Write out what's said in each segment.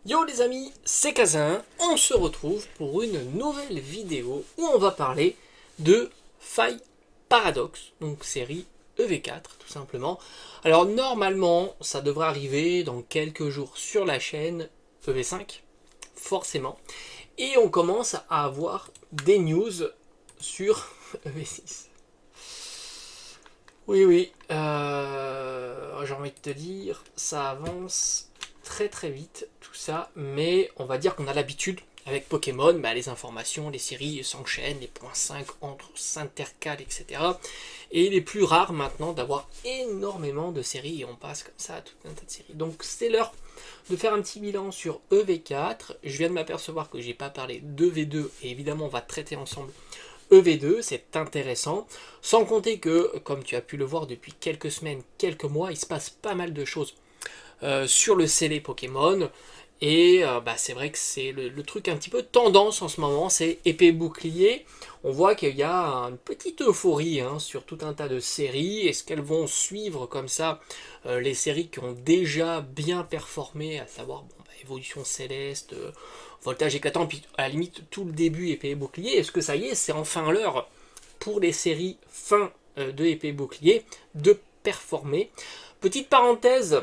Yo les amis, c'est Kazin, on se retrouve pour une nouvelle vidéo où on va parler de Faille Paradox, donc série EV4 tout simplement. Alors normalement ça devrait arriver dans quelques jours sur la chaîne EV5, forcément. Et on commence à avoir des news sur EV6. Oui, j'ai envie de te dire, ça avance très très vite tout ça, mais on va dire qu'on a l'habitude avec Pokémon, les informations, les séries s'enchaînent, les points 5 entre s'intercalent, etc. Et il est plus rare maintenant d'avoir énormément de séries et on passe comme ça à tout un tas de séries. Donc c'est l'heure de faire un petit bilan sur EV4. Je viens de m'apercevoir que j'ai pas parlé d'EV2 et évidemment on va traiter ensemble EV2, c'est intéressant. Sans compter que, comme tu as pu le voir depuis quelques semaines, quelques mois, il se passe pas mal de choses sur le scellé Pokémon. Et c'est vrai que c'est le truc un petit peu tendance en ce moment, c'est épée bouclier. On voit qu'il y a une petite euphorie sur tout un tas de séries. Est-ce qu'elles vont suivre comme ça les séries qui ont déjà bien performé, à savoir Évolution Céleste, Voltage éclatant, puis à la limite tout le début épée et bouclier. Est-ce que ça y est, c'est enfin l'heure pour les séries fin de épée et bouclier de performer? Petite parenthèse,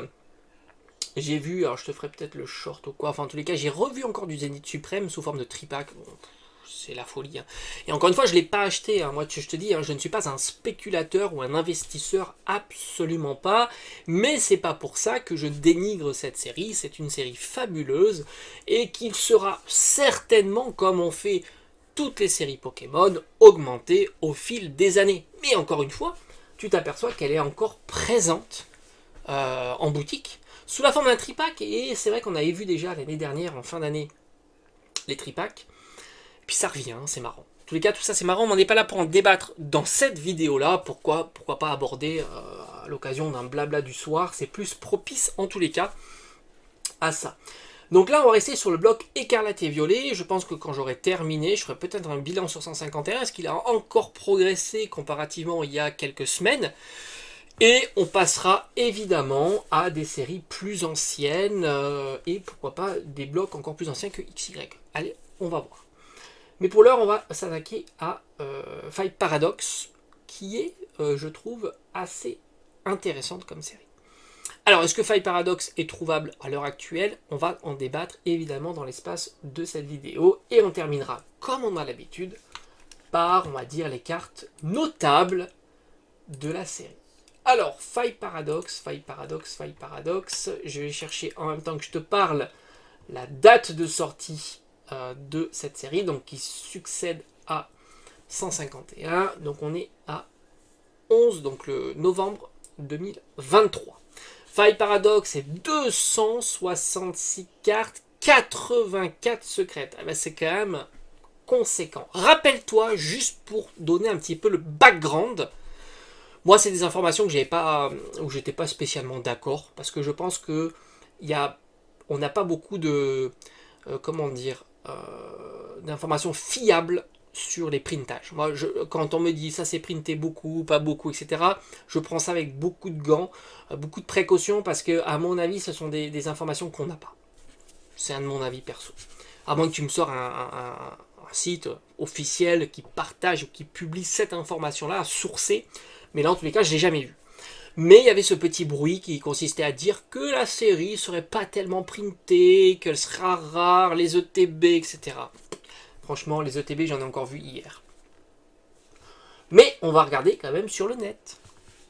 j'ai vu, alors je te ferai peut-être le short ou quoi, enfin en tous les cas, j'ai revu encore du Zénith Suprême sous forme de tripack. Bon, c'est la folie. Et encore une fois, je ne l'ai pas acheté. Moi, je te dis, je ne suis pas un spéculateur ou un investisseur, absolument pas. Mais c'est pas pour ça que je dénigre cette série. C'est une série fabuleuse et qu'il sera certainement, comme on fait toutes les séries Pokémon, augmentée au fil des années. Mais encore une fois, tu t'aperçois qu'elle est encore présente en boutique sous la forme d'un tripack. Et c'est vrai qu'on avait vu déjà l'année dernière, en fin d'année, les tripacks. Puis ça revient, c'est marrant. En tous les cas, tout ça c'est marrant, mais on n'est pas là pour en débattre dans cette vidéo-là. Pourquoi pas aborder à l'occasion d'un blabla du soir. C'est plus propice en tous les cas à ça. Donc là, on va rester sur le bloc écarlate et violet. Je pense que quand j'aurai terminé, je ferai peut-être un bilan sur 151. Est-ce qu'il a encore progressé comparativement il y a quelques semaines? Et on passera évidemment à des séries plus anciennes et pourquoi pas des blocs encore plus anciens que XY. Allez, on va voir. Mais pour l'heure, on va s'attaquer à Faille Paradox, qui est, je trouve, assez intéressante comme série. Alors, est-ce que Faille Paradox est trouvable à l'heure actuelle? On va en débattre évidemment dans l'espace de cette vidéo. Et on terminera, comme on a l'habitude, par, on va dire, les cartes notables de la série. Alors, Faille Paradox, je vais chercher en même temps que je te parle la date de sortie de cette série, donc qui succède à 151. Donc on est à 11, donc le novembre 2023. Faille Paradox, c'est 266 cartes, 84 secrètes. C'est quand même conséquent. Rappelle-toi, juste pour donner un petit peu le background, moi c'est des informations que où j'étais pas spécialement d'accord, parce que je pense que on n'a pas beaucoup de d'informations fiables sur les printages. Moi, quand on me dit ça c'est printé beaucoup, pas beaucoup, etc., je prends ça avec beaucoup de gants, beaucoup de précautions, parce que à mon avis, ce sont des informations qu'on n'a pas. C'est un de mon avis perso. À moins que tu me sors un site officiel qui partage ou qui publie cette information-là, sourcée, mais là, en tous les cas, je ne l'ai jamais vu. Mais il y avait ce petit bruit qui consistait à dire que la série serait pas tellement printée, qu'elle sera rare, les ETB, etc. Franchement, les ETB, j'en ai encore vu hier. Mais on va regarder quand même sur le net.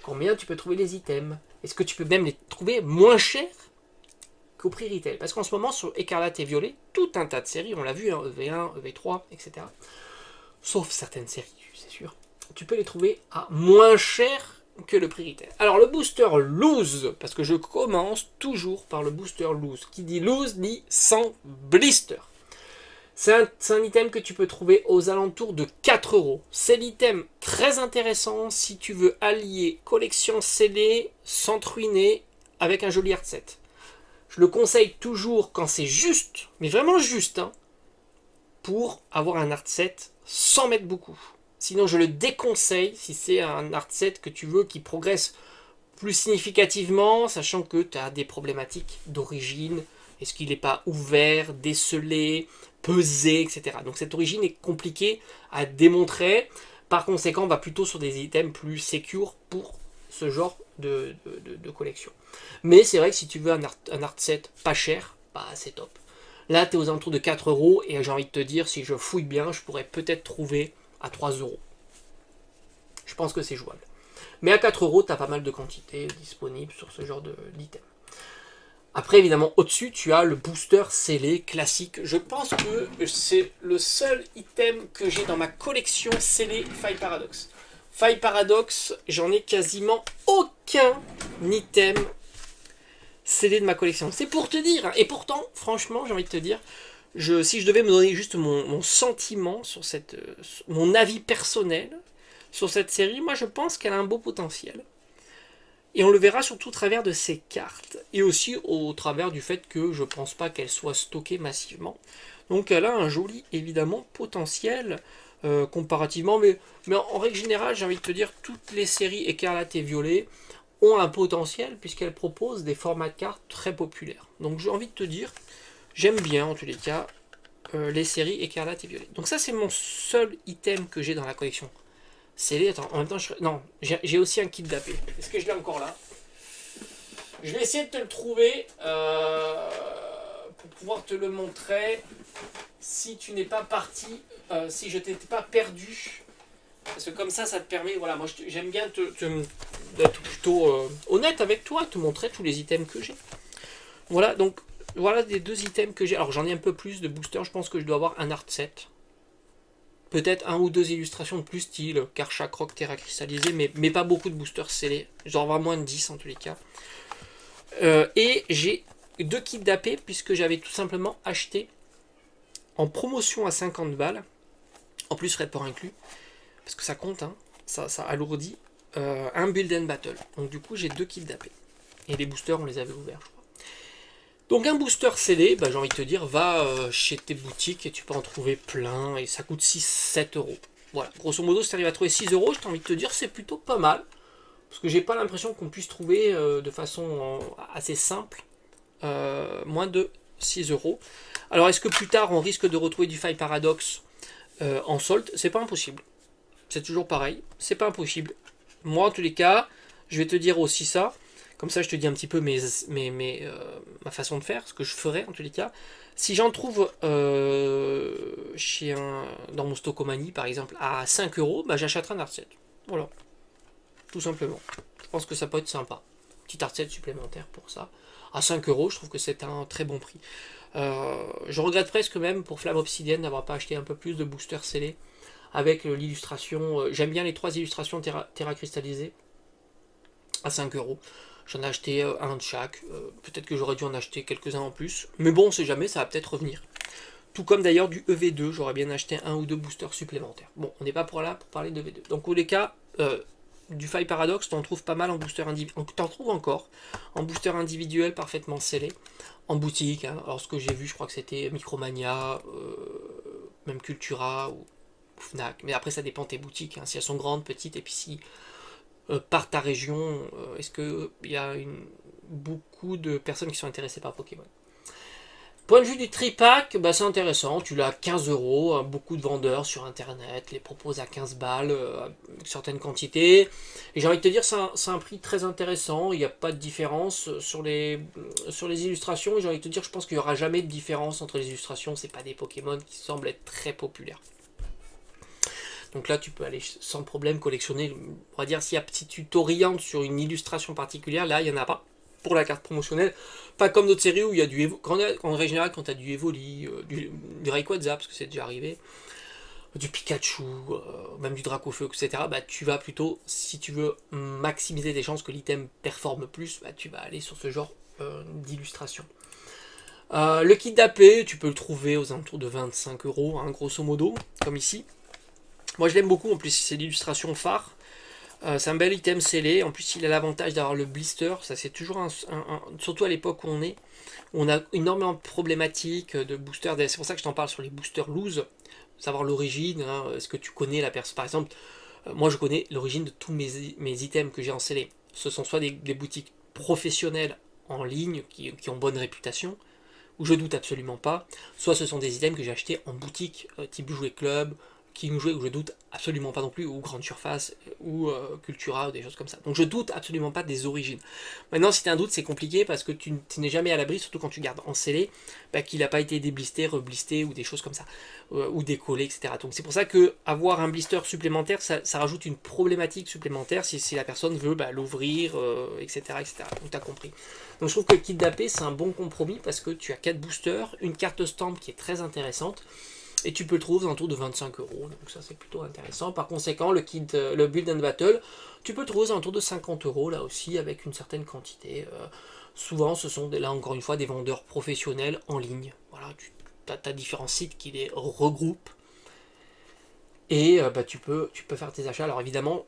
Combien tu peux trouver les items? Est-ce que tu peux même les trouver moins chers qu'au prix retail? Parce qu'en ce moment, sur Écarlate et Violet, tout un tas de séries, on l'a vu, EV1, EV3, etc. Sauf certaines séries, c'est sûr. Tu peux les trouver à moins cher que le prix retail. Alors le booster loose, parce que je commence toujours par le booster loose. Qui dit loose dit sans blister. C'est un item que tu peux trouver aux alentours de 4 euros. C'est l'item très intéressant si tu veux allier collection scellée sans truiner avec un joli art set. Je le conseille toujours quand c'est juste, mais vraiment juste, pour avoir un art set sans mettre beaucoup. Sinon, je le déconseille si c'est un art set que tu veux qui progresse plus significativement, sachant que tu as des problématiques d'origine Est-ce qu'il n'est pas ouvert, décelé, pesé, etc. Donc cette origine est compliquée à démontrer. Par conséquent, on va plutôt sur des items plus secure pour ce genre de collection. Mais c'est vrai que si tu veux un art set pas cher, bah c'est top. Là, tu es aux alentours de 4 euros et j'ai envie de te dire, si je fouille bien, je pourrais peut-être trouver à 3 euros. Je pense que c'est jouable. Mais à 4 euros, tu as pas mal de quantités disponibles sur ce genre d'item. Après, évidemment, au-dessus, tu as le booster scellé classique. Je pense que c'est le seul item que j'ai dans ma collection scellé Faille Paradox. Faille Paradox, j'en ai quasiment aucun item scellé de ma collection. C'est pour te dire. Et pourtant, franchement, j'ai envie de te dire, si je devais me donner juste mon sentiment sur mon avis personnel sur cette série, moi je pense qu'elle a un beau potentiel. Et on le verra surtout au travers de ses cartes. Et aussi au travers du fait que je pense pas qu'elle soit stockée massivement. Donc elle a un joli, évidemment, potentiel comparativement. Mais en règle générale, j'ai envie de te dire, toutes les séries écarlates et violet ont un potentiel puisqu'elles proposent des formats de cartes très populaires. Donc j'ai envie de te dire, j'aime bien en tous les cas les séries écarlates et violet. Donc ça c'est mon seul item que j'ai dans la collection. Attends, en même temps, non, j'ai aussi un kit d'AP. Est-ce que je l'ai encore là? Je vais essayer de te le trouver pour pouvoir te le montrer. Si tu n'es pas parti, si je t'ai pas perdu. Parce que comme ça te permet, voilà, moi j'aime bien d'être plutôt honnête avec toi, te montrer tous les items que j'ai. Voilà, donc voilà les deux items que j'ai. Alors j'en ai un peu plus de boosters, je pense que je dois avoir un art set. Peut-être un ou deux illustrations de plus style Karcha, Croc, Terra cristallisé, mais pas beaucoup de boosters scellés. Genre vraiment moins de 10 en tous les cas. Et j'ai 2 kits d'AP puisque j'avais tout simplement acheté en promotion à 50 balles. En plus, frais de port inclus. Parce que ça compte, hein, ça alourdit. Un build and battle. Donc du coup, j'ai 2 kits d'AP. Et les boosters, on les avait ouverts, je crois. Donc un booster scellé, bah, j'ai envie de te dire, va chez tes boutiques et tu peux en trouver plein et ça coûte 6-7 euros. Voilà, grosso modo, si tu arrives à trouver 6 euros, j'ai envie de te dire, c'est plutôt pas mal. Parce que j'ai pas l'impression qu'on puisse trouver de façon assez simple moins de 6 euros. Alors est-ce que plus tard on risque de retrouver du Faille Paradox en solde? C'est pas impossible. C'est toujours pareil, c'est pas impossible. Moi en tous les cas, je vais te dire aussi ça. Comme ça, je te dis un petit peu ma façon de faire, ce que je ferais en tous les cas. Si j'en trouve dans mon Stockomanie, par exemple, à 5 euros, bah, j'achèterai un art set. Voilà. Tout simplement. Je pense que ça peut être sympa. Petit art set supplémentaire pour ça. À 5 euros, je trouve que c'est un très bon prix. Je regrette presque même pour Flamme Obsidienne d'avoir pas acheté un peu plus de boosters scellés avec l'illustration. J'aime bien les 3 illustrations Terra cristallisées à 5 euros. J'en ai acheté un de chaque. Peut-être que j'aurais dû en acheter quelques-uns en plus. Mais bon, on sait jamais, ça va peut-être revenir. Tout comme d'ailleurs du EV2, j'aurais bien acheté un ou deux boosters supplémentaires. Bon, on n'est pas pour là pour parler de EV2. Donc, au les cas, du Faille Paradox, t'en trouves pas mal en booster individuel. T'en trouves encore en booster individuel parfaitement scellé. En boutique. Hein. Alors, ce que j'ai vu, je crois que c'était Micromania, même Cultura ou Fnac. Mais après, ça dépend de tes boutiques. Hein. Si elles sont grandes, petites, et puis si. Par ta région, est-ce qu'il y a beaucoup de personnes qui sont intéressées par Pokémon? Point de vue du tripack, bah c'est intéressant, tu l'as à 15 euros, hein, beaucoup de vendeurs sur internet les proposent à 15 balles, avec certaines quantités, et j'ai envie de te dire c'est un prix très intéressant, il n'y a pas de différence sur les illustrations, et j'ai envie de te dire je pense qu'il n'y aura jamais de différence entre les illustrations, c'est pas des Pokémon qui semblent être très populaires. Donc là, tu peux aller sans problème collectionner. On va dire, si tu t'orientes sur une illustration particulière, là, il n'y en a pas pour la carte promotionnelle. Pas comme d'autres séries où il y a du Evo. En règle générale, quand tu as du Evoli, du Rayquaza, parce que c'est déjà arrivé, du Pikachu, même du Dracofeu, etc., bah, tu vas plutôt, si tu veux maximiser les chances que l'item performe plus, bah, tu vas aller sur ce genre d'illustration. Le kit d'AP, tu peux le trouver aux alentours de 25 euros, hein, grosso modo, comme ici. Moi je l'aime beaucoup, en plus c'est l'illustration phare. C'est un bel item scellé. En plus il a l'avantage d'avoir le blister. Ça c'est toujours surtout à l'époque où on a énormément de problématiques de boosters. C'est pour ça que je t'en parle sur les boosters loose. Savoir l'origine. Hein, est-ce que tu connais la personne? Par exemple, moi je connais l'origine de tous mes items que j'ai en scellé. Ce sont soit des boutiques professionnelles en ligne qui ont bonne réputation, où je doute absolument pas, soit ce sont des items que j'ai achetés en boutique, type Jouet Club, King Jouet, où je doute absolument pas non plus, ou Grande Surface, ou Cultura, ou des choses comme ça. Donc je doute absolument pas des origines. Maintenant, si tu as un doute, c'est compliqué parce que tu n'es jamais à l'abri, surtout quand tu gardes en scellé, bah, qu'il n'a pas été déblisté, reblisté, ou des choses comme ça, ou décollé, etc. Donc c'est pour ça que avoir un blister supplémentaire, ça rajoute une problématique supplémentaire si la personne veut bah, l'ouvrir, etc., etc. Donc tu as compris. Donc je trouve que le kit d'AP, c'est un bon compromis parce que tu as 4 boosters, une carte stamp qui est très intéressante, et tu peux le trouver autour de 25 euros, donc ça c'est plutôt intéressant. Par conséquent, le Build and Battle, tu peux le trouver autour de 50 euros là aussi, avec une certaine quantité. Souvent, ce sont là encore une fois des vendeurs professionnels en ligne. Voilà, tu as différents sites qui les regroupent, et bah, tu peux faire tes achats. Alors évidemment,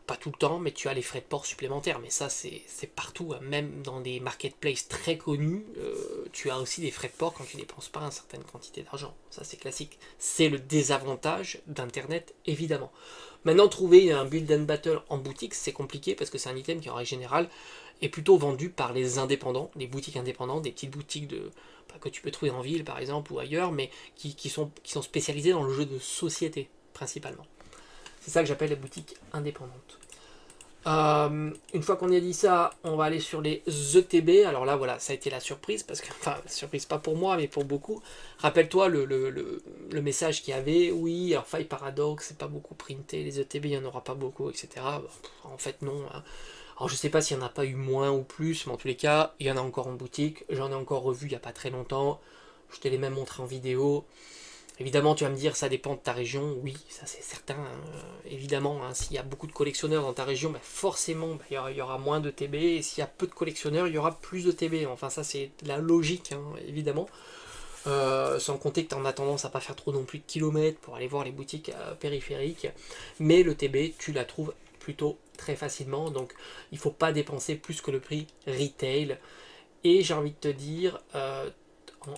pas tout le temps, mais tu as les frais de port supplémentaires. Mais ça, c'est partout, hein. Même dans des marketplaces très connus, tu as aussi des frais de port quand tu dépenses pas une certaine quantité d'argent. Ça, c'est classique. C'est le désavantage d'Internet, évidemment. Maintenant, trouver un Build and Battle en boutique, c'est compliqué parce que c'est un item qui, en règle générale, est plutôt vendu par les indépendants, les boutiques indépendantes, des petites boutiques que tu peux trouver en ville, par exemple, ou ailleurs, mais qui sont spécialisées dans le jeu de société, principalement. C'est ça que j'appelle les boutiques indépendantes. Une fois qu'on a dit ça, on va aller sur les ETB. Alors là, voilà, ça a été la surprise, parce que, enfin, surprise pas pour moi, mais pour beaucoup. Rappelle-toi le message qu'il y avait, oui, alors faille paradoxe, c'est pas beaucoup printé, les ETB, il n'y en aura pas beaucoup, etc. En fait, non. Hein. Alors je sais pas s'il n'y en a pas eu moins ou plus, mais en tous les cas, il y en a encore en boutique. J'en ai encore revu il n'y a pas très longtemps. Je te l'ai même montré en vidéo. Évidemment, tu vas me dire, ça dépend de ta région. Oui, ça c'est certain. Évidemment, hein, s'il y a beaucoup de collectionneurs dans ta région, bah, forcément, bah, il y aura moins de TB. Et s'il y a peu de collectionneurs, il y aura plus de TB. Enfin, ça c'est la logique, hein, évidemment. Sans compter que tu en as tendance à pas faire trop non plus de kilomètres pour aller voir les boutiques périphériques. Mais le TB, tu la trouves plutôt très facilement. Donc, il ne faut pas dépenser plus que le prix retail. Et j'ai envie de te dire,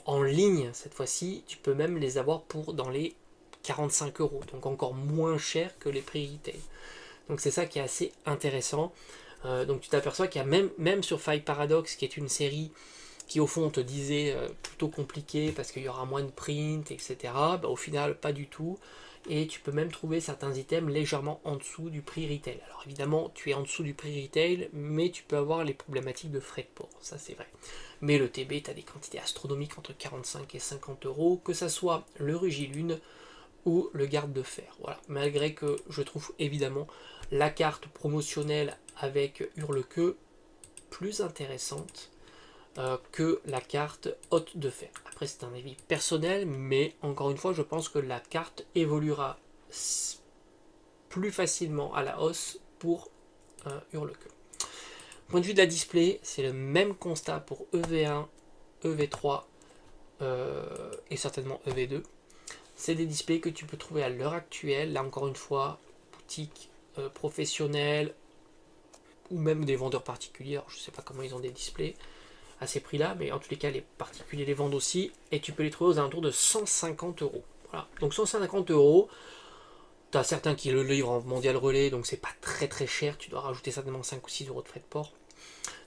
en ligne cette fois-ci, tu peux même les avoir pour dans les 45 euros, donc encore moins cher que les prix retail. Donc c'est ça qui est assez intéressant. Donc tu t'aperçois qu'il y a même sur Faille Paradox, qui est une série qui au fond on te disait plutôt compliquée parce qu'il y aura moins de print, etc. Bah, au final pas du tout. Et tu peux même trouver certains items légèrement en dessous du prix retail. Alors évidemment, tu es en dessous du prix retail, mais tu peux avoir les problématiques de frais de port, ça c'est vrai. Mais le TB, tu as des quantités astronomiques entre 45 et 50 euros, que ça soit le Rugilune ou le Garde de Fer. Voilà. Malgré que je trouve évidemment la carte promotionnelle avec Hurle-Queue plus intéressante que la carte Haute de Fer. Après, c'est un avis personnel, mais encore une fois, je pense que la carte évoluera plus facilement à la hausse pour Hurle-Queue. Point de vue de la display, c'est le même constat pour EV1, EV3 et certainement EV2. C'est des displays que tu peux trouver à l'heure actuelle, là encore une fois, boutique professionnelle ou même des vendeurs particuliers. Alors, je ne sais pas comment ils ont des displays à ces prix-là, mais en tous les cas, les particuliers les vendent aussi, et tu peux les trouver aux alentours de 150 euros. Voilà. Donc 150 euros, tu as certains qui le livrent en mondial relais, donc c'est pas très très cher, tu dois rajouter certainement 5 ou 6 euros de frais de port.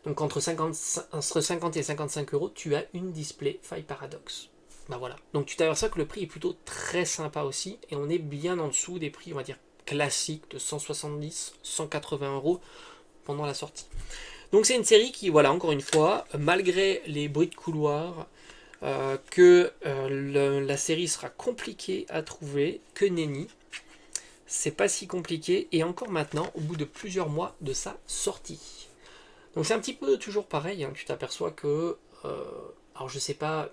Donc entre 50 et 55 euros, tu as une display Faille Paradox. Ben voilà. Donc tu t'aperçois que le prix est plutôt très sympa aussi, et on est bien en dessous des prix, on va dire, classiques de 170, 180 euros pendant la sortie. Donc c'est une série qui, voilà, encore une fois, malgré les bruits de couloir, la série sera compliquée à trouver, que nenni. C'est pas si compliqué, et encore maintenant, au bout de plusieurs mois de sa sortie. Donc c'est un petit peu toujours pareil, hein, tu t'aperçois que... alors je sais pas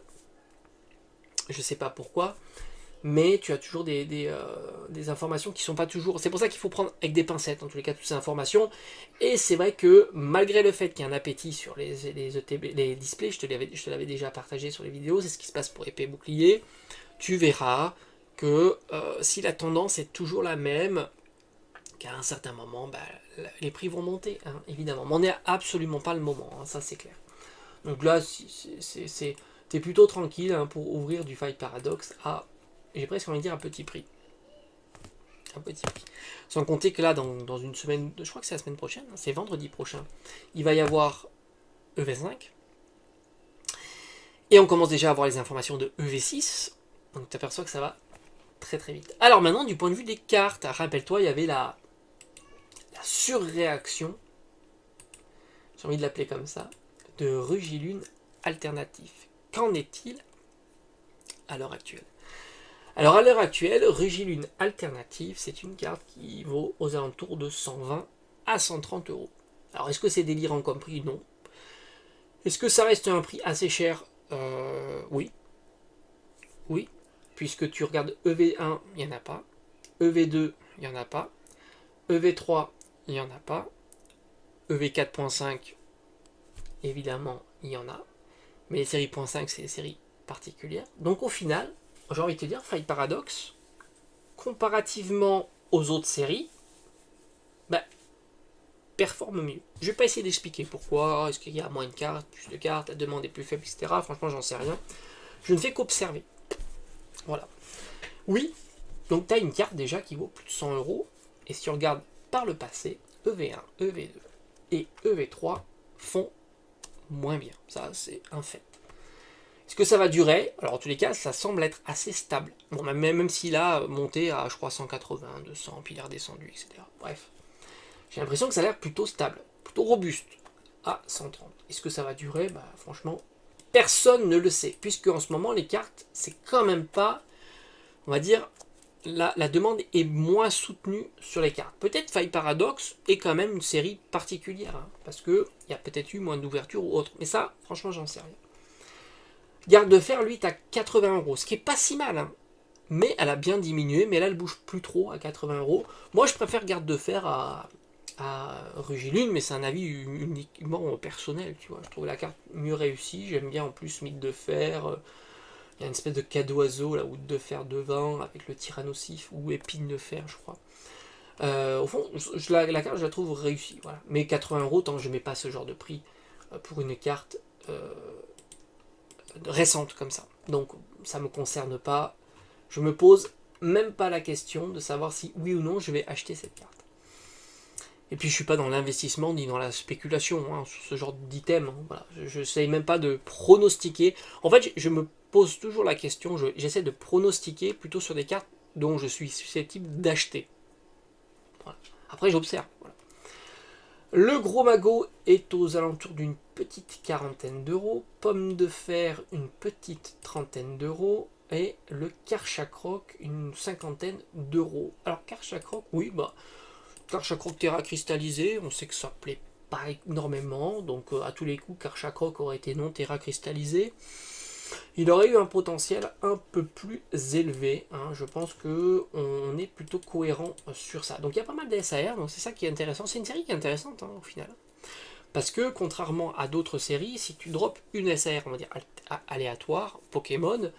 pourquoi, mais tu as toujours des informations qui sont pas toujours... C'est pour ça qu'il faut prendre avec des pincettes, en tous les cas, toutes ces informations. Et c'est vrai que, malgré le fait qu'il y a un appétit sur les ETB, les displays, je te l'avais déjà partagé sur les vidéos, c'est ce qui se passe pour épée bouclier, tu verras que si la tendance est toujours la même, qu'à un certain moment, bah, les prix vont monter, hein, évidemment. Mais on n'est absolument pas le moment, hein, ça c'est clair. Donc là, t'es plutôt tranquille, hein, pour ouvrir du Faille Paradox à... J'ai presque envie de dire un petit prix. Un petit prix. Sans compter que là, dans une semaine, je crois que c'est la semaine prochaine, c'est vendredi prochain, il va y avoir EV5. Et on commence déjà à avoir les informations de EV6. Donc tu aperçois que ça va très très vite. Alors maintenant, du point de vue des cartes, rappelle-toi, il y avait la surréaction, j'ai envie de l'appeler comme ça, de Rugilune alternatif. Qu'en est-il à l'heure actuelle? Alors à l'heure actuelle, Rugilune alternative, c'est une carte qui vaut aux alentours de 120 à 130 euros. Alors est-ce que c'est délirant comme prix? Non. Est-ce que ça reste un prix assez cher? Oui. Oui. Puisque tu regardes EV1, il n'y en a pas. EV2, il n'y en a pas. EV3, il n'y en a pas. EV4.5, évidemment, il y en a. Mais les séries .5, c'est des séries particulières. Donc au final, j'ai envie de te dire, Fight Paradox, comparativement aux autres séries, bah, performe mieux. Je vais pas essayer d'expliquer pourquoi, est-ce qu'il y a moins de cartes, plus de cartes, la demande est plus faible, etc. Franchement, j'en sais rien. Je ne fais qu'observer. Voilà. Oui, donc tu as une carte déjà qui vaut plus de 100 euros. Et si tu regardes par le passé, EV1, EV2 et EV3 font moins bien. Ça, c'est un fait. Est-ce que ça va durer? Alors en tous les cas, ça semble être assez stable. Bon, même s'il a monté à, je crois, 180, 200, puis il est redescendu, etc. Bref. J'ai l'impression que ça a l'air plutôt stable, plutôt robuste, à 130. Est-ce que ça va durer? Bah franchement, personne ne le sait. Puisque en ce moment, les cartes, c'est quand même pas, on va dire, la demande est moins soutenue sur les cartes. Peut-être Fight Paradox est quand même une série particulière, hein, parce qu'il y a peut-être eu moins d'ouverture ou autre. Mais ça, franchement, j'en sais rien. Garde de fer, lui, est à 80 euros, ce qui est pas si mal, hein. Mais elle a bien diminué, mais là, elle bouge plus trop à 80 euros. Moi, je préfère Garde de fer à Rugilune, mais c'est un avis uniquement personnel, tu vois. Je trouve la carte mieux réussie, j'aime bien en plus Mythe de fer. Il y a une espèce de cadoiseau, la Houte de fer devant, avec le tyrannosif, ou épine de fer, je crois. Au fond, la carte, je la trouve réussie, voilà. Mais 80 euros, tant que je ne mets pas ce genre de prix pour une carte récente comme ça. Donc, ça ne me concerne pas. Je me pose même pas la question de savoir si oui ou non je vais acheter cette carte. Et puis je suis pas dans l'investissement ni dans la spéculation hein, sur ce genre d'item. Hein, voilà. Je n'essaye même pas de pronostiquer. En fait, je me pose toujours la question, j'essaie de pronostiquer plutôt sur des cartes dont je suis susceptible d'acheter. Voilà. Après, j'observe. Voilà. Le gros magot est aux alentours d'une petite quarantaine d'euros. Pomme de fer, une petite trentaine d'euros. Et le Karchakroc, une cinquantaine d'euros. Alors, Karchakroc, oui, bah. Karchakroc terra cristallisé, on sait que ça plaît pas énormément, donc à tous les coups, Karchakroc aurait été non terra cristallisé. Il aurait eu un potentiel un peu plus élevé, hein. Je pense qu'on est plutôt cohérent sur ça. Donc il y a pas mal de SAR, donc c'est ça qui est intéressant. C'est une série qui est intéressante hein, au final. Parce que contrairement à d'autres séries, si tu drops une SAR, on va dire aléatoire, Pokémon,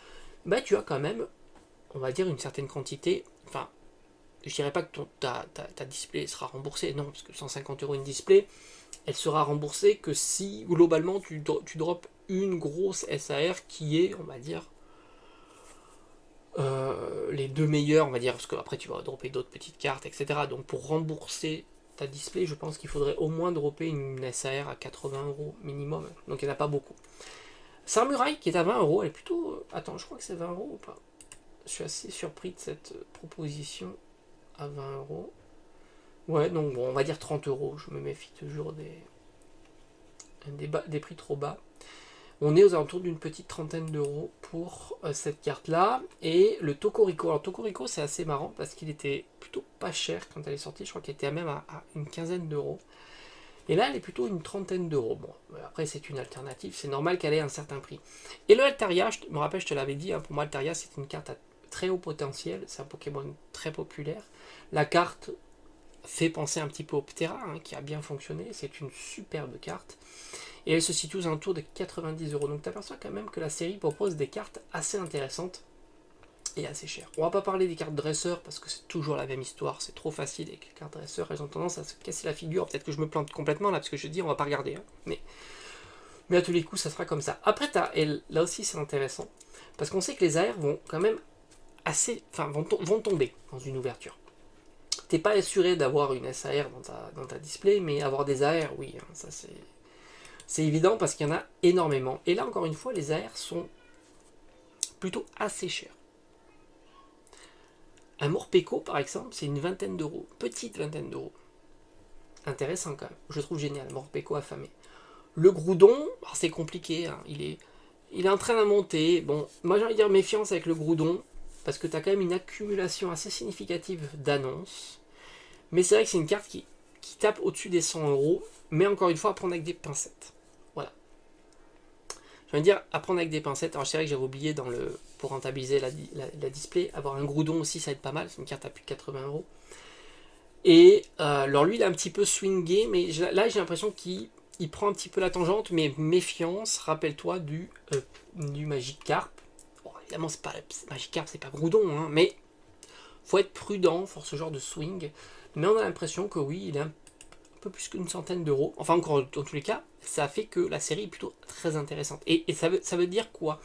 bah tu as quand même, on va dire, une certaine quantité, enfin, je dirais pas que ta display sera remboursée, non, parce que 150 euros une display, elle sera remboursée que si globalement tu drops une grosse SAR qui est, on va dire, les deux meilleures, on va dire, parce qu'après tu vas dropper d'autres petites cartes, etc. Donc pour rembourser ta display, je pense qu'il faudrait au moins dropper une SAR à 80 euros minimum, donc il n'y en a pas beaucoup. Samurai qui est à 20 euros, elle est plutôt. Attends, je crois que c'est 20 euros ou pas? Je suis assez surpris de cette proposition à 20 euros. Ouais, donc bon, on va dire 30 euros. Je me méfie toujours des prix trop bas. On est aux alentours d'une petite trentaine d'euros pour cette carte-là. Et le Tokorico. Alors, Tokorico, c'est assez marrant parce qu'il était plutôt pas cher quand elle est sortie. Je crois qu'il était même à une quinzaine d'euros. Et là, elle est plutôt une trentaine d'euros. Bon, après, c'est une alternative. C'est normal qu'elle ait un certain prix. Et le Altaria, je me rappelle, je te l'avais dit, hein, pour moi, Altaria, c'est une carte à très haut potentiel. C'est un Pokémon très populaire. La carte fait penser un petit peu au Ptera, hein, qui a bien fonctionné. C'est une superbe carte. Et elle se situe aux alentours de 90 euros. Donc, tu aperçois quand même que la série propose des cartes assez intéressantes et assez chères. On va pas parler des cartes dresseurs parce que c'est toujours la même histoire. C'est trop facile avec les cartes dresseurs. Elles ont tendance à se casser la figure. Peut-être que je me plante complètement là parce que je dis on va pas regarder. Hein. Mais à tous les coups, ça sera comme ça. Après, là aussi, c'est intéressant parce qu'on sait que les AR vont quand même vont tomber dans une ouverture. T'es pas assuré d'avoir une SAR dans ta display, mais avoir des AR, oui, hein, ça c'est. C'est évident parce qu'il y en a énormément. Et là, encore une fois, les AR sont plutôt assez chers. Un Morpeko, par exemple, c'est une vingtaine d'euros. Petite vingtaine d'euros. Intéressant quand même. Je trouve génial, Morpeko affamé. Le Groudon, c'est compliqué. Hein. Il est en train de monter. Bon, moi j'ai envie de dire méfiance avec le Groudon. Parce que tu as quand même une accumulation assez significative d'annonces. Mais c'est vrai que c'est une carte qui tape au-dessus des 100 euros. Mais encore une fois, à prendre avec des pincettes. Voilà. Je veux dire, à prendre avec des pincettes. Alors c'est vrai que j'avais oublié pour rentabiliser la display. Avoir un Groudon aussi, ça va être pas mal. C'est une carte à plus de 80 euros. Et alors lui, il est un petit peu swingé. Mais là, j'ai l'impression qu'il prend un petit peu la tangente. Mais méfiance, rappelle-toi du Magikarp. Bon, évidemment, c'est pas Magikarp, c'est pas Groudon. Hein, mais faut être prudent pour ce genre de swing. Mais on a l'impression que oui, il est un peu plus qu'une centaine d'euros. Enfin, encore dans tous les cas, ça fait que la série est plutôt très intéressante. Et ça veut dire quoi?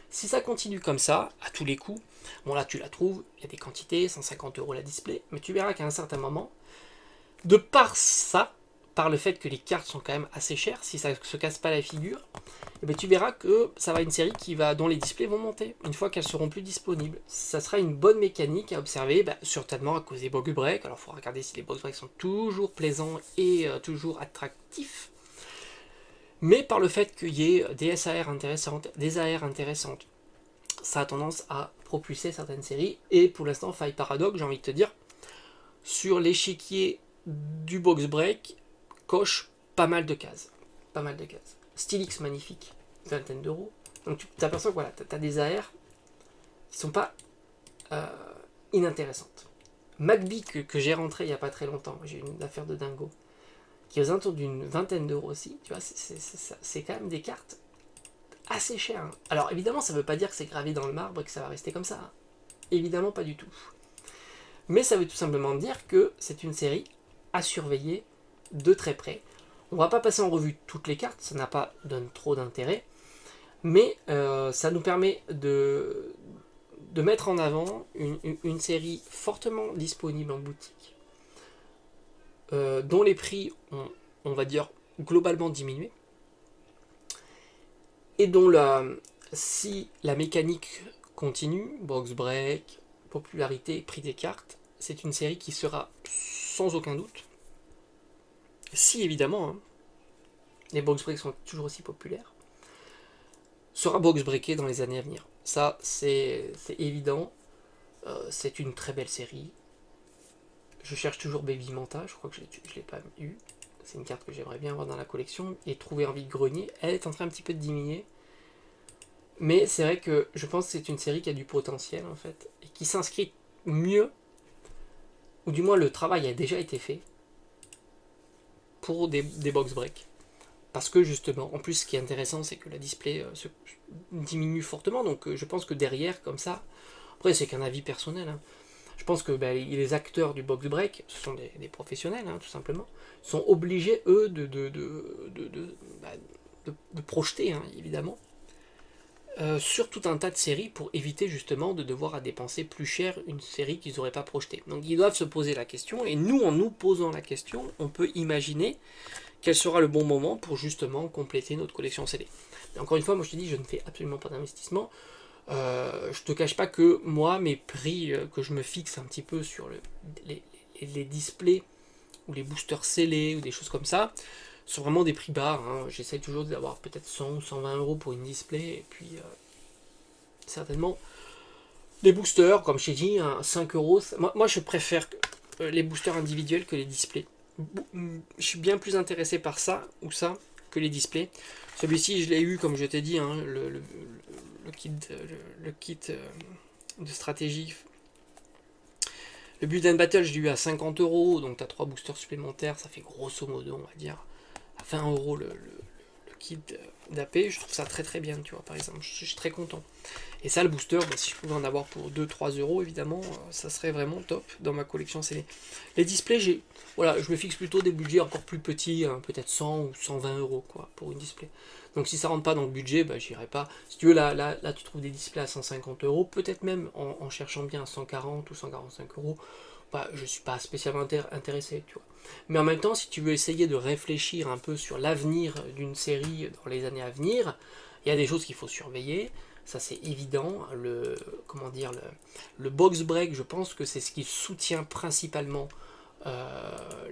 Si ça continue comme ça, à tous les coups, bon là tu la trouves, il y a des quantités, 150 euros la display, mais tu verras qu'à un certain moment, de par ça, par le fait que les cartes sont quand même assez chères, si ça ne se casse pas la figure, et bien tu verras que ça va être une série dont les displays vont monter, une fois qu'elles seront plus disponibles. Ça sera une bonne mécanique à observer, certainement à cause des box breaks. Alors il faut regarder si les box breaks sont toujours plaisants et toujours attractifs. Mais par le fait qu'il y ait des SAR intéressantes, des AR intéressantes, ça a tendance à propulser certaines séries. Et pour l'instant, Faille Paradox, j'ai envie de te dire, sur l'échiquier du box break, coche pas mal de cases. Pas mal de cases. Stylix magnifique, vingtaine d'euros. Donc tu t'aperçois que voilà, tu as des AR qui sont pas inintéressantes. MacBee que j'ai rentré il n'y a pas très longtemps, j'ai eu une affaire de dingo, qui est aux alentours d'une vingtaine d'euros aussi, tu vois, c'est quand même des cartes assez chères. Hein. Alors évidemment, ça ne veut pas dire que c'est gravé dans le marbre et que ça va rester comme ça. Hein. Évidemment, pas du tout. Mais ça veut tout simplement dire que c'est une série à surveiller de très près. On va pas passer en revue toutes les cartes, ça n'a pas trop d'intérêt, mais ça nous permet de mettre en avant une série fortement disponible en boutique, dont les prix ont, on va dire, globalement diminué, et dont si la mécanique continue, box break, popularité, prix des cartes, c'est une série qui sera sans aucun doute, si évidemment hein, les box breaks sont toujours aussi populaires, sera box breaké dans les années à venir. Ça, c'est évident. C'est une très belle série. Je cherche toujours Baby Manta, je crois que je ne l'ai pas eu. C'est une carte que j'aimerais bien avoir dans la collection et trouver en vide-grenier. Elle est en train un petit peu de diminuer. Mais c'est vrai que je pense que c'est une série qui a du potentiel en fait. Et qui s'inscrit mieux, ou du moins le travail a déjà été fait, pour des box breaks. Parce que justement, en plus ce qui est intéressant c'est que la display se diminue fortement. Donc je pense que derrière, comme ça, après c'est qu'un avis personnel, hein, je pense que les acteurs du box break, ce sont des professionnels, hein, tout simplement, sont obligés, eux, de projeter, hein, évidemment, sur tout un tas de séries pour éviter justement de devoir à dépenser plus cher une série qu'ils n'auraient pas projetée. Donc ils doivent se poser la question, et nous, en nous posant la question, on peut imaginer quel sera le bon moment pour justement compléter notre collection CD. Mais encore une fois, moi je te dis, je ne fais absolument pas d'investissement. Je te cache pas que moi, mes prix que je me fixe un petit peu sur les displays ou les boosters scellés ou des choses comme ça sont vraiment des prix bas. Hein. J'essaie toujours d'avoir peut-être 100 ou 120 euros pour une display et puis certainement les boosters, comme je t'ai dit, 5 euros. Moi, je préfère les boosters individuels que les displays. Je suis bien plus intéressé par ça ou ça que les displays. Celui-ci, je l'ai eu, comme je t'ai dit, hein, le kit de stratégie. Le Build and Battle, je l'ai eu à 50 euros, donc tu as 3 boosters supplémentaires, ça fait grosso modo, on va dire, à 20 euros le kit d'AP. Je trouve ça très très bien, tu vois, par exemple, je suis très content. Et ça, le booster, si je pouvais en avoir pour 2-3 euros, évidemment, ça serait vraiment top dans ma collection CD. Les displays, voilà, je me fixe plutôt des budgets encore plus petits, hein, peut-être 100 ou 120 euros quoi, pour une display. Donc si ça rentre pas dans le budget, j'irai pas. Si tu veux, là, tu trouves des displays à 150 euros, peut-être même en cherchant bien à 140 ou 145 euros, je suis pas spécialement intéressé, tu vois. Mais en même temps, si tu veux essayer de réfléchir un peu sur l'avenir d'une série dans les années à venir, il y a des choses qu'il faut surveiller. Ça c'est évident. Comment dire, le box break, je pense que c'est ce qui soutient principalement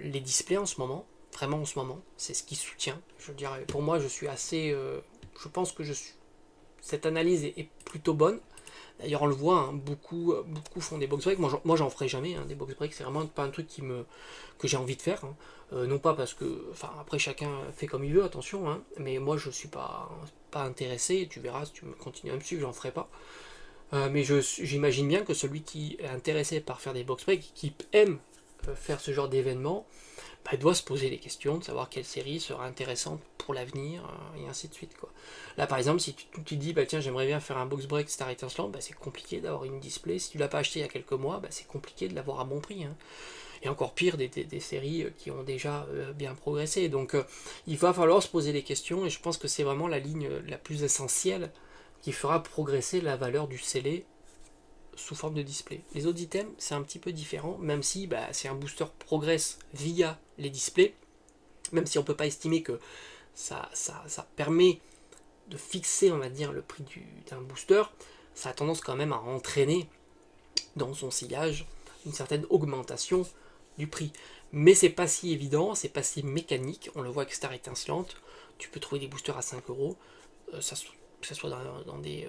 les displays en ce moment. Vraiment en ce moment, c'est ce qui soutient. Je dirais, pour moi, je suis assez. Je pense que cette analyse est plutôt bonne. D'ailleurs, on le voit, hein, beaucoup font des box breaks. Moi, j'en ferai jamais, hein, des box breaks. C'est vraiment pas un truc que j'ai envie de faire. Hein. Non pas parce que. Enfin, après, chacun fait comme il veut, attention. Hein, mais moi, je suis pas intéressé. Tu verras, si tu continues à me suivre, j'en ferai pas. Mais j'imagine bien que celui qui est intéressé par faire des box breaks, qui aime faire ce genre d'événement, bah, doit se poser les questions de savoir quelle série sera intéressante pour l'avenir, et ainsi de suite, quoi. Là par exemple, si tu te dis bah tiens, j'aimerais bien faire un box break Star Etersland, bah, c'est compliqué d'avoir une display. Si tu l'as pas acheté il y a quelques mois, bah, c'est compliqué de l'avoir à bon prix, hein. Et encore pire des séries qui ont déjà bien progressé. Donc il va falloir se poser les questions, et je pense que c'est vraiment la ligne la plus essentielle qui fera progresser la valeur du scellé sous forme de display. Les autres items, c'est un petit peu différent, même si bah, si un booster progresse via les displays, même si on ne peut pas estimer que ça permet de fixer, on va dire, le prix d'un booster, ça a tendance quand même à entraîner dans son sillage une certaine augmentation du prix. Mais c'est pas si évident, c'est pas si mécanique, on le voit avec Star Étincelante, tu peux trouver des boosters à 5€, que ça soit dans des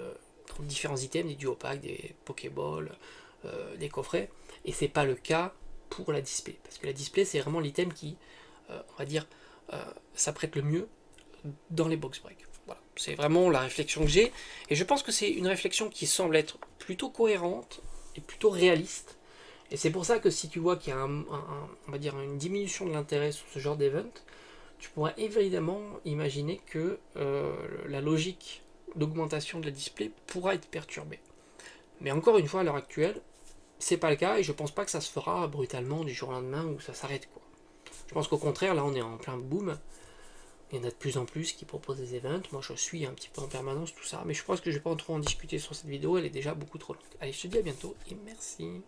différents items, des duo packs, des Pokéballs, des coffrets, et c'est pas le cas pour la display, parce que la display c'est vraiment l'item qui, on va dire, s'apprête le mieux dans les box breaks. Voilà. C'est vraiment la réflexion que j'ai, et je pense que c'est une réflexion qui semble être plutôt cohérente et plutôt réaliste, et c'est pour ça que si tu vois qu'il y a on va dire une diminution de l'intérêt sur ce genre d'event, tu pourrais évidemment imaginer que la logique d'augmentation de la display pourra être perturbée. Mais encore une fois, à l'heure actuelle, c'est pas le cas, et je pense pas que ça se fera brutalement du jour au lendemain où ça s'arrête, quoi. Je pense qu'au contraire, là on est en plein boom. Il y en a de plus en plus qui proposent des events. Moi je suis un petit peu en permanence tout ça, mais je pense que je vais pas trop en discuter sur cette vidéo, elle est déjà beaucoup trop longue. Allez, je te dis à bientôt et merci.